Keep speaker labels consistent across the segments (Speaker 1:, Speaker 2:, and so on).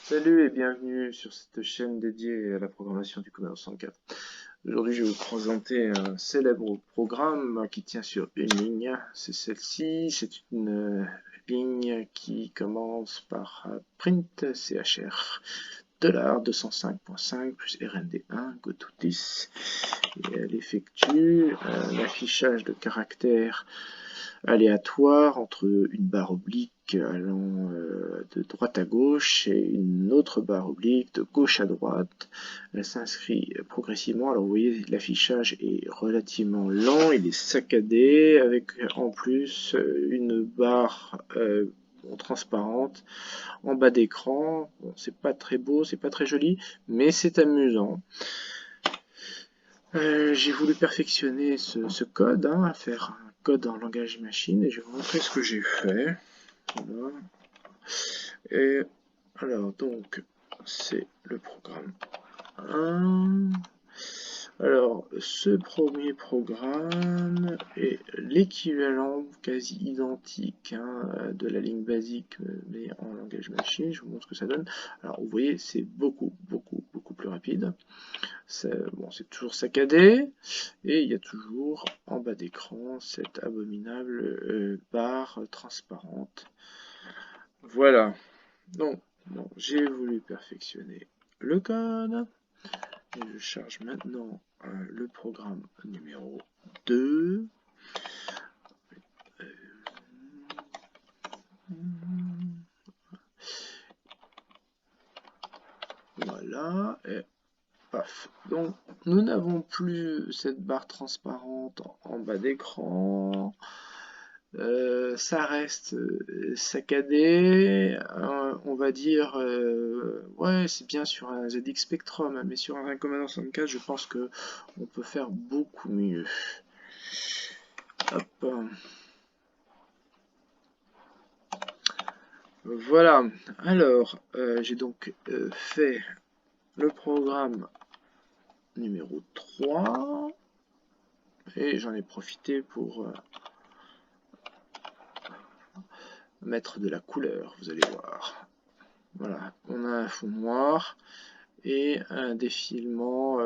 Speaker 1: Salut et bienvenue sur cette chaîne dédiée à la programmation du Commodore 64. Aujourd'hui, je vais vous présenter un célèbre programme qui tient sur une ligne. C'est celle-ci. C'est une ligne qui commence par print chr $205.5 plus RND1 go to 10. Et elle effectue un affichage de caractères aléatoire entre une barre oblique allant de droite à gauche et une autre barre oblique de gauche à droite. Elle s'inscrit progressivement. Alors vous voyez, l'affichage est relativement lent, il est saccadé, avec en plus une barre transparente en bas d'écran. Bon, c'est pas très beau, c'est pas très joli, mais c'est amusant. J'ai voulu perfectionner ce code, faire un code en langage machine, et je vais vous montrer ce que j'ai fait. Voilà. Et alors donc c'est le programme 1. Alors ce premier programme est l'équivalent quasi identique de la ligne basique mais en langage machine. Je vous montre ce que ça donne. Alors vous voyez, c'est beaucoup plus rapide. Bon, c'est toujours saccadé et il y a toujours en bas d'écran cette abominable barre transparente. Voilà. Donc, bon, j'ai voulu perfectionner le code et je charge maintenant le programme numéro 2. Voilà, et paf. Donc, nous n'avons plus cette barre transparente en bas d'écran. Ça reste saccadé, on va dire, ouais, c'est bien sur un ZX Spectrum, mais sur un Commodore 64, je pense que on peut faire beaucoup mieux. Hop. Voilà, alors j'ai donc fait le programme numéro 3 et j'en ai profité pour mettre de la couleur, vous allez voir. Voilà, on a un fond noir et un défilement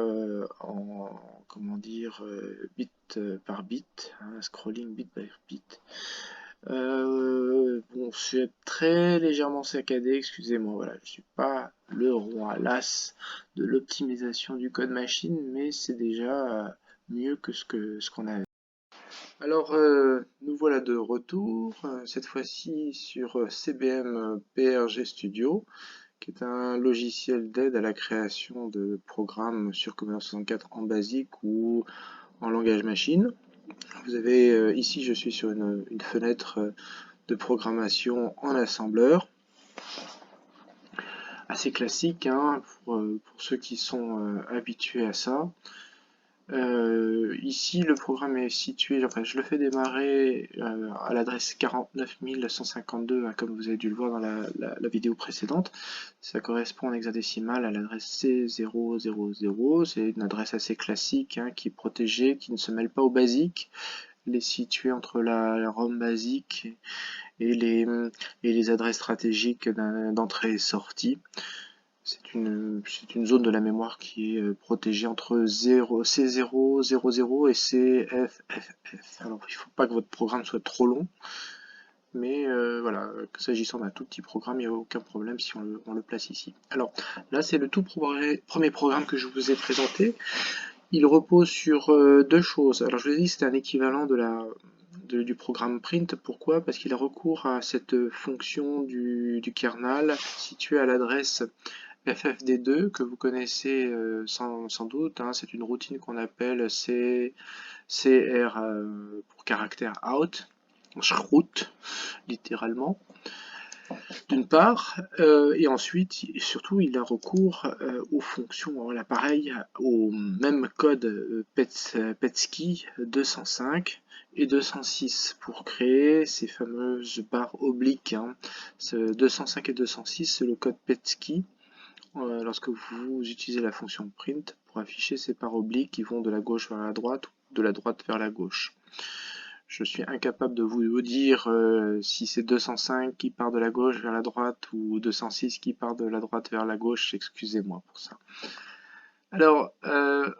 Speaker 1: en, comment dire, bit par bit, un scrolling bit by bit. Bon, c'est très légèrement saccadé, excusez-moi, voilà, je suis pas le roi las de l'optimisation du code machine, mais c'est déjà mieux que ce qu'on a. Alors, nous voilà de retour, cette fois-ci sur CBM PRG Studio, qui est un logiciel d'aide à la création de programmes sur Commodore 64 en basique ou en langage machine. Vous avez ici, je suis sur une fenêtre de programmation en assembleur, assez classique pour ceux qui sont habitués à ça. Ici, le programme est situé, enfin, je le fais démarrer à l'adresse 49152, comme vous avez dû le voir dans la vidéo précédente. Ça correspond en hexadécimal à l'adresse C000. C'est une adresse assez classique qui est protégée, qui ne se mêle pas au basique. Elle est située entre la ROM basique et les adresses stratégiques d'entrée et sortie. C'est une zone de la mémoire qui est protégée entre C0, 00 et CFFF. Alors, il ne faut pas que votre programme soit trop long, mais voilà, s'agissant d'un tout petit programme, il n'y a aucun problème si on le place ici. Alors, là, c'est le tout premier programme que je vous ai présenté. Il repose sur deux choses. Alors, je vous ai dit que c'était un équivalent du programme print. Pourquoi? Parce qu'il a recours à cette fonction du kernel située à l'adresse FFD2 que vous connaissez sans doute. C'est une routine qu'on appelle CR pour caractère out, route littéralement, d'une part, et ensuite, et surtout, il a recours aux fonctions, l'appareil, au même code PETSCII 205 et 206 pour créer ces fameuses barres obliques. 205 et 206, c'est le code PETSCII. Lorsque vous utilisez la fonction print pour afficher ces barres obliques qui vont de la gauche vers la droite ou de la droite vers la gauche. Je suis incapable de vous dire si c'est 205 qui part de la gauche vers la droite ou 206 qui part de la droite vers la gauche, excusez-moi pour ça. Alors,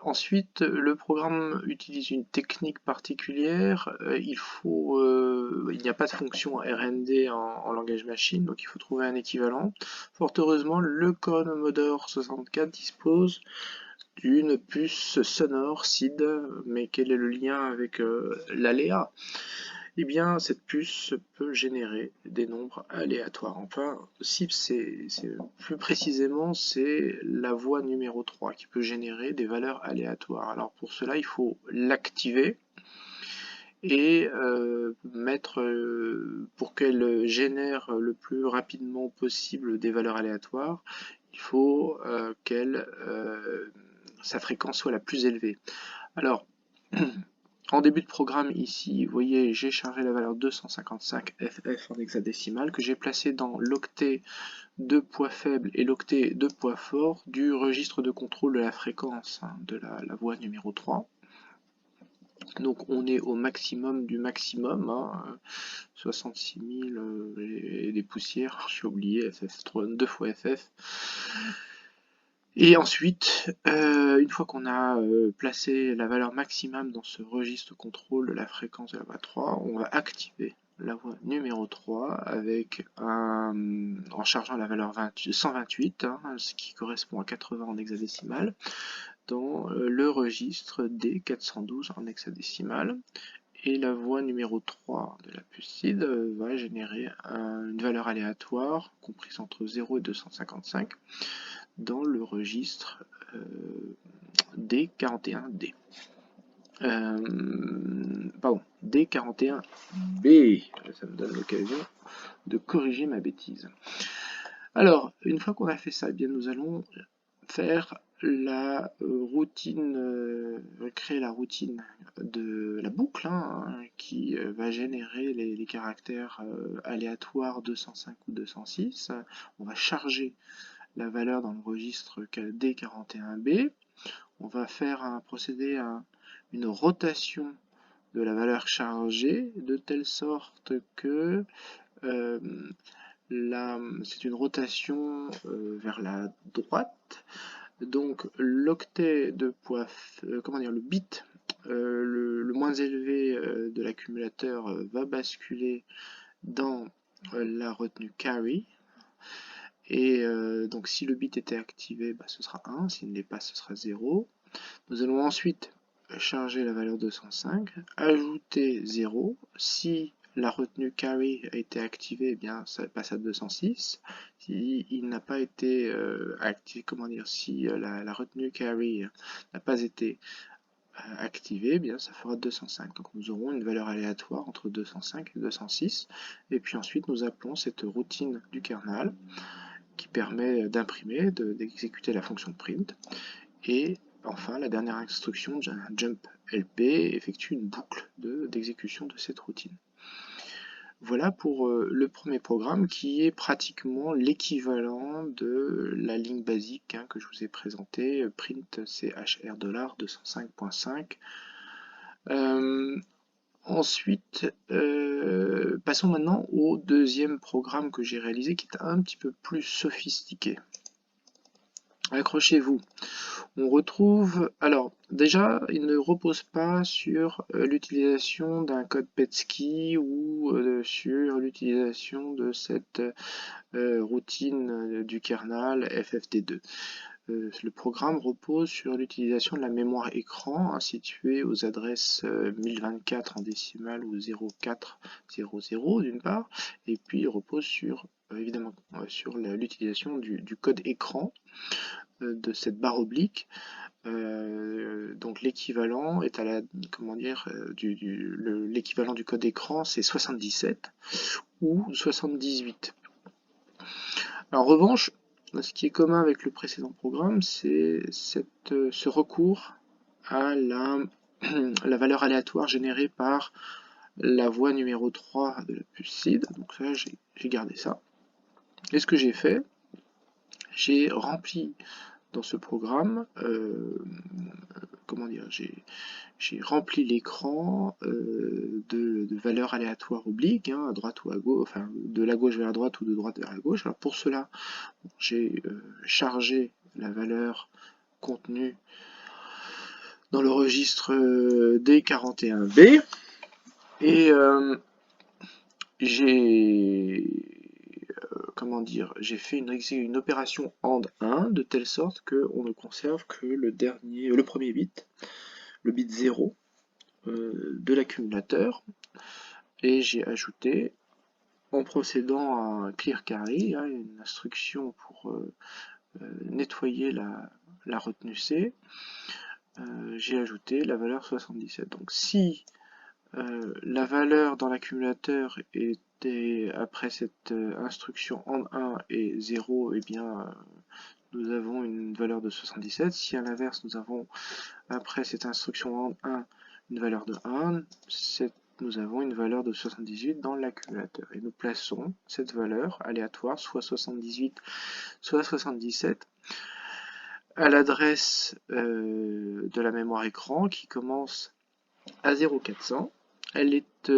Speaker 1: ensuite, le programme utilise une technique particulière. Il n'y a pas de fonction RND en langage machine, donc il faut trouver un équivalent. Fort heureusement, le Commodore 64 dispose d'une puce sonore SID, mais quel est le lien avec l'aléa? Eh bien, cette puce peut générer des nombres aléatoires. Enfin, si c'est plus précisément, c'est la voie numéro 3 qui peut générer des valeurs aléatoires. Alors pour cela, il faut l'activer et pour qu'elle génère le plus rapidement possible des valeurs aléatoires, il faut que sa fréquence soit la plus élevée. Alors, en début de programme ici, vous voyez, j'ai chargé la valeur 255 FF en hexadécimal que j'ai placé dans l'octet de poids faible et l'octet de poids fort du registre de contrôle de la fréquence de la voie numéro 3. Donc on est au maximum du maximum, 66 000 et des poussières, j'ai oublié, FF, 2 fois FF. Et ensuite, une fois qu'on a placé la valeur maximum dans ce registre contrôle de la fréquence de la voie 3, on va activer la voie numéro 3 avec en chargeant la valeur 128, ce qui correspond à 80 en hexadécimal, dans le registre D412 en hexadécimal. Et la voie numéro 3 de la puce SID va générer une valeur aléatoire comprise entre 0 et 255 dans le registre D41D. Pardon, D41B. Ça me donne l'occasion de corriger ma bêtise. Alors, une fois qu'on a fait ça, eh bien, nous allons faire la routine, créer la routine de la boucle qui va générer les caractères aléatoires 205 ou 206. On va charger la valeur dans le registre D41B. On va procéder à une rotation de la valeur chargée de telle sorte que c'est une rotation vers la droite. Donc l'octet de poids, le bit le moins élevé de l'accumulateur va basculer dans la retenue carry. Et donc si le bit était activé, ce sera 1, s'il ne l'est pas, ce sera 0. Nous allons ensuite charger la valeur 205, ajouter 0. Si la retenue carry a été activée, eh bien ça passe à 206. Si il n'a pas été activé, si la retenue carry n'a pas été activée, eh bien ça fera 205. Donc nous aurons une valeur aléatoire entre 205 et 206. Et puis ensuite nous appelons cette routine du kernel qui permet d'imprimer, d'exécuter la fonction print. Et enfin, la dernière instruction, jump LP, effectue une boucle d'exécution de cette routine. Voilà pour le premier programme qui est pratiquement l'équivalent de la ligne basique que je vous ai présentée, print CHR $205.5. Ensuite, passons maintenant au deuxième programme que j'ai réalisé qui est un petit peu plus sophistiqué. Accrochez-vous. On retrouve, alors déjà, il ne repose pas sur l'utilisation d'un code Petsky ou sur l'utilisation de cette routine du kernel FFT2. Le programme repose sur l'utilisation de la mémoire écran située aux adresses 1024 en décimale ou 0400 d'une part, et puis il repose sur évidemment sur l'utilisation du code écran de cette barre oblique. Donc l'équivalent est à l'équivalent du code écran, c'est 77 ou 78. En revanche, ce qui est commun avec le précédent programme, c'est ce recours à la valeur aléatoire générée par la voie numéro 3 de la puce SID. Donc ça, j'ai gardé ça. Et ce que j'ai fait, j'ai rempli dans ce programme, comment dire, j'ai rempli l'écran de valeurs aléatoires obliques, hein, à droite ou à gauche, enfin de la gauche vers la droite ou de droite vers la gauche. Alors pour cela, j'ai chargé la valeur contenue dans le registre D41B et j'ai fait une opération AND 1 de telle sorte qu'on ne conserve que le premier bit, le bit 0 de l'accumulateur, et j'ai ajouté, en procédant à un clear carry, hein, une instruction pour nettoyer la retenue C, j'ai ajouté la valeur 77. Donc si la valeur dans l'accumulateur était, après cette instruction AND 1 est 0, et bien nous avons une valeur de 77. Si à l'inverse nous avons après cette instruction AND 1 une valeur de 1, nous avons une valeur de 78 dans l'accumulateur. Et nous plaçons cette valeur aléatoire, soit 78, soit 77, à l'adresse de la mémoire écran qui commence à 0400. Elle est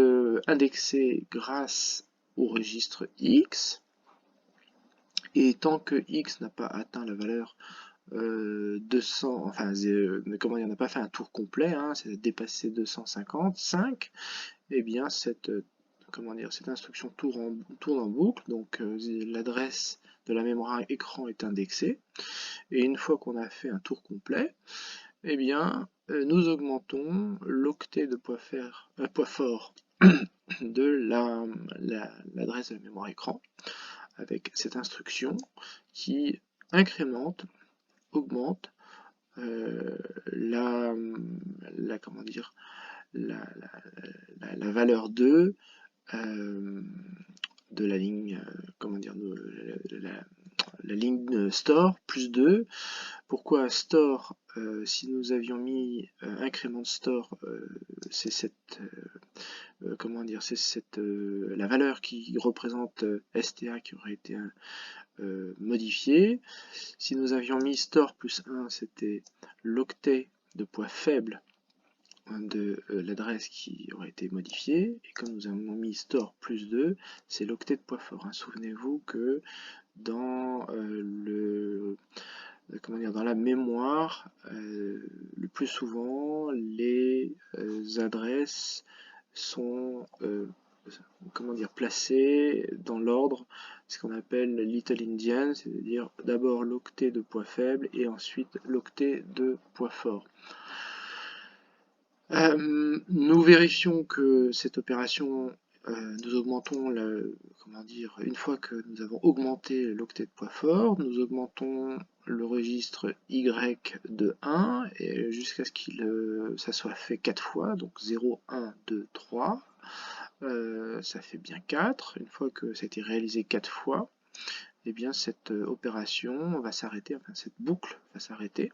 Speaker 1: indexée grâce au registre X, et tant que X n'a pas atteint la valeur 200, enfin comment dire, n'a pas fait un tour complet, hein, c'est dépassé 255, et bien cette instruction tourne en boucle, donc l'adresse de la mémoire écran est indexée, et une fois qu'on a fait un tour complet, eh bien nous augmentons l'octet de poids fort de l'adresse de la mémoire écran avec cette instruction qui augmente la valeur 2 de la ligne, la ligne store plus 2. Pourquoi store? Si nous avions mis incrément store, c'est la valeur qui représente STA qui aurait été modifiée. Si nous avions mis store plus 1, c'était l'octet de poids faible de l'adresse qui aurait été modifiée, et comme nous avons mis store plus 2, c'est l'octet de poids fort. Hein. Souvenez-vous que dans dans la mémoire, le plus souvent, les adresses sont placées dans l'ordre, ce qu'on appelle Little Indian, c'est-à-dire d'abord l'octet de poids faible et ensuite l'octet de poids fort. Nous vérifions que cette opération, nous augmentons une fois que nous avons augmenté l'octet de poids fort, nous augmentons le registre Y de 1 jusqu'à ce que ça soit fait 4 fois, donc 0, 1, 2, 3, ça fait bien 4. Une fois que ça a été réalisé 4 fois, eh bien cette opération va s'arrêter, enfin cette boucle va s'arrêter.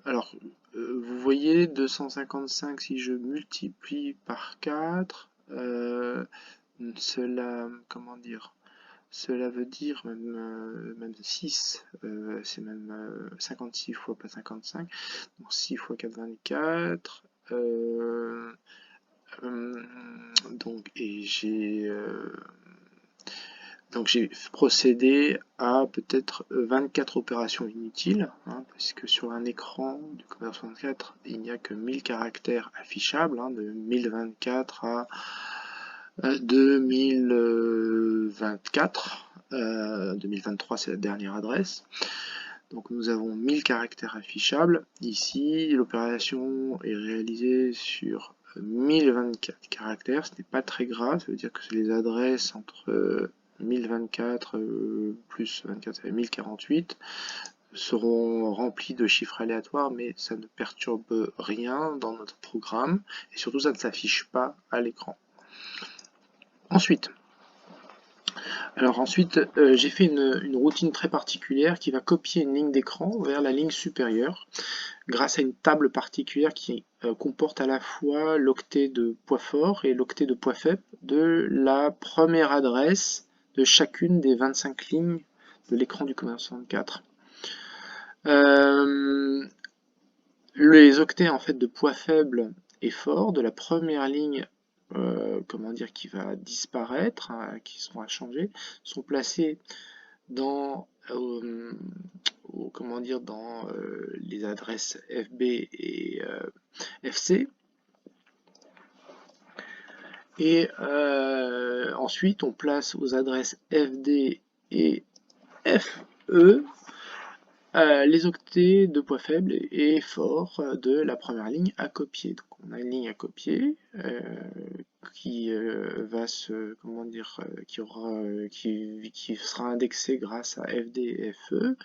Speaker 1: Alors, vous voyez 255, si je multiplie par 4, cela veut dire même 6, c'est même 56 fois, pas 55, donc 6 fois 4, 24, donc j'ai procédé à peut-être 24 opérations inutiles, hein, puisque sur un écran du Commodore 64, il n'y a que 1000 caractères affichables, hein, de 1024 à 2024. 2023, c'est la dernière adresse. Donc nous avons 1000 caractères affichables. Ici, l'opération est réalisée sur 1024 caractères. Ce n'est pas très grave, ça veut dire que les adresses entre 1024 plus 24, ça fait 1048, seront remplies de chiffres aléatoires, mais ça ne perturbe rien dans notre programme, et surtout ça ne s'affiche pas à l'écran. Ensuite, j'ai fait une routine très particulière qui va copier une ligne d'écran vers la ligne supérieure grâce à une table particulière qui comporte à la fois l'octet de poids fort et l'octet de poids faible de la première adresse de chacune des 25 lignes de l'écran du Commodore 64. Les octets en fait de poids faible et fort de la première ligne, comment dire, qui va disparaître, hein, qui seront à changer, sont placés dans comment dire, dans les adresses FB et FC. Et ensuite, on place aux adresses FD et FE les octets de poids faible et fort de la première ligne à copier. Donc on a une ligne à copier qui va se, comment dire, qui sera indexée grâce à FD et FE,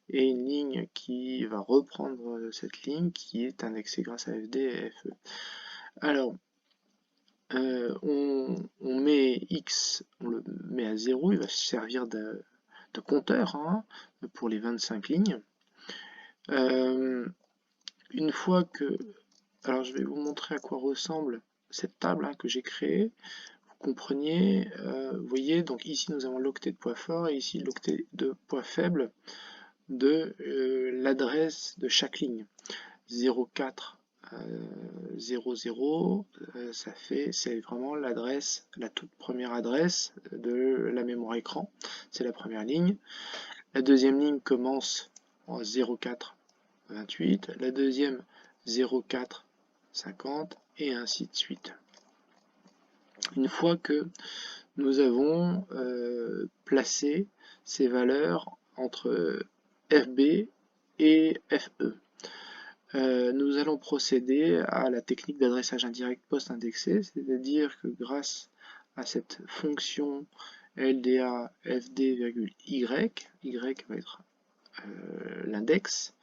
Speaker 1: et une ligne qui va reprendre cette ligne qui est indexée grâce à FD et FE. Alors on met X, on le met à 0, il va se servir de compteur, hein, pour les 25 lignes. Une fois que... Alors je vais vous montrer à quoi ressemble cette table, hein, que j'ai créée. Vous compreniez, vous voyez, donc ici nous avons l'octet de poids fort et ici l'octet de poids faible de l'adresse de chaque ligne. 0,4, 0,0, ça fait, c'est vraiment l'adresse, la toute première adresse de la mémoire écran. C'est la première ligne. La deuxième ligne commence en 0,4, 28, la deuxième 0,4, 50, et ainsi de suite. Une fois que nous avons placé ces valeurs entre FB et FE, nous allons procéder à la technique d'adressage indirect post-indexé, c'est-à-dire que grâce à cette fonction LDA FD,Y, Y va être l'index,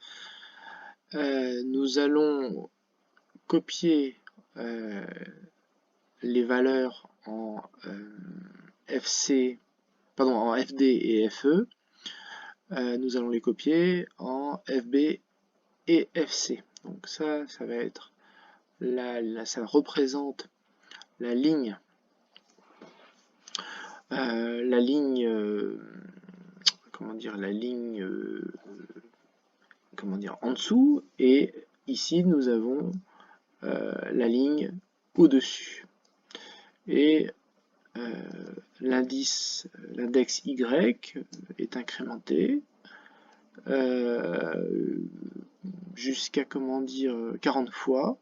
Speaker 1: nous allons copier les valeurs en en FD et FE. Nous allons les copier en FB et FC. Donc ça va être ça représente la ligne comment dire, en dessous, et ici nous avons la ligne au-dessus. Et l'index Y est incrémenté jusqu'à, comment dire, 40 fois.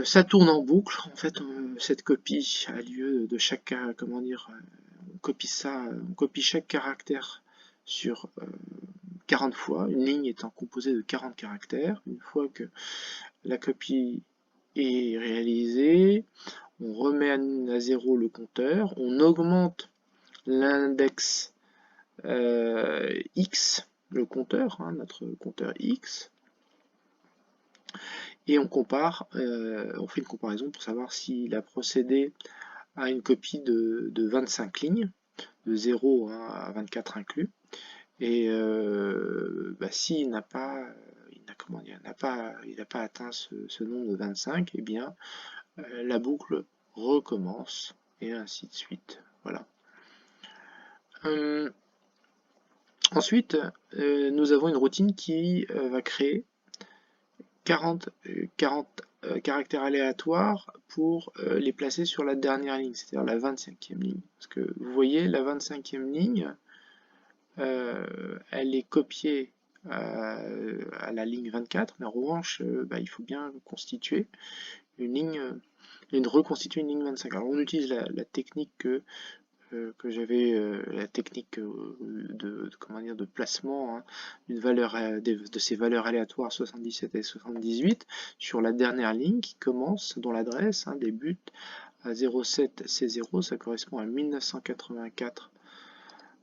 Speaker 1: Ça tourne en boucle, en fait, cette copie a lieu de chaque, comment dire, on copie chaque caractère sur 40 fois, une ligne étant composée de 40 caractères. Une fois que la copie est réalisée, on remet à 0 le compteur, on augmente l'index X, le compteur, hein, notre compteur X, et on compare, on fait une comparaison pour savoir s'il a procédé à une copie de 25 lignes, de 0 à 24 inclus, et s'il n'a pas, atteint ce nombre de 25, et bien la boucle recommence, et ainsi de suite. Voilà. Ensuite, nous avons une routine qui va créer 40 caractères aléatoires pour les placer sur la dernière ligne, c'est-à-dire la 25e ligne. Parce que vous voyez, la 25e ligne, elle est copiée à la ligne 24, mais en revanche, il faut bien constituer une ligne, reconstituer une ligne 25. Alors on utilise la technique que j'avais, la technique de placement, hein, de ces valeurs aléatoires 77 et 78 sur la dernière ligne qui commence, dont l'adresse, hein, débute à 07 C0, ça correspond à 1984.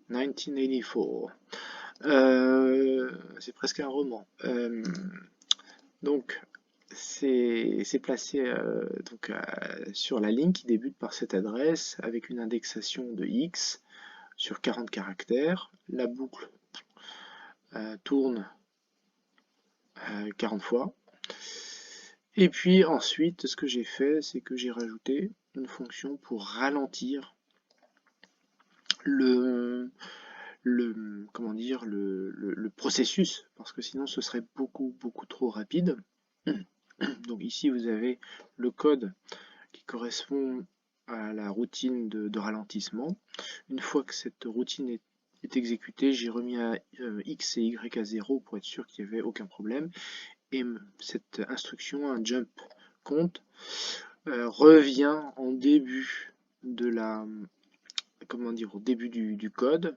Speaker 1: 1984. C'est presque un roman. Donc c'est placé sur la ligne qui débute par cette adresse avec une indexation de X sur 40 caractères. La boucle tourne 40 fois. Et puis ensuite, ce que j'ai fait, c'est que j'ai rajouté une fonction pour ralentir comment dire, le processus, parce que sinon ce serait beaucoup trop rapide. Donc ici vous avez le code qui correspond à la routine de ralentissement. Une fois que cette routine est exécutée, j'ai remis X et Y à 0 pour être sûr qu'il n'y avait aucun problème. Et cette instruction, un jump compte, revient en début de la, comment dire, au début du code.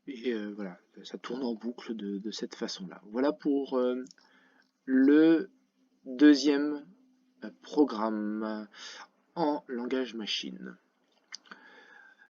Speaker 1: Et voilà, ça tourne en boucle de cette façon-là. Voilà pour le deuxième programme en langage machine.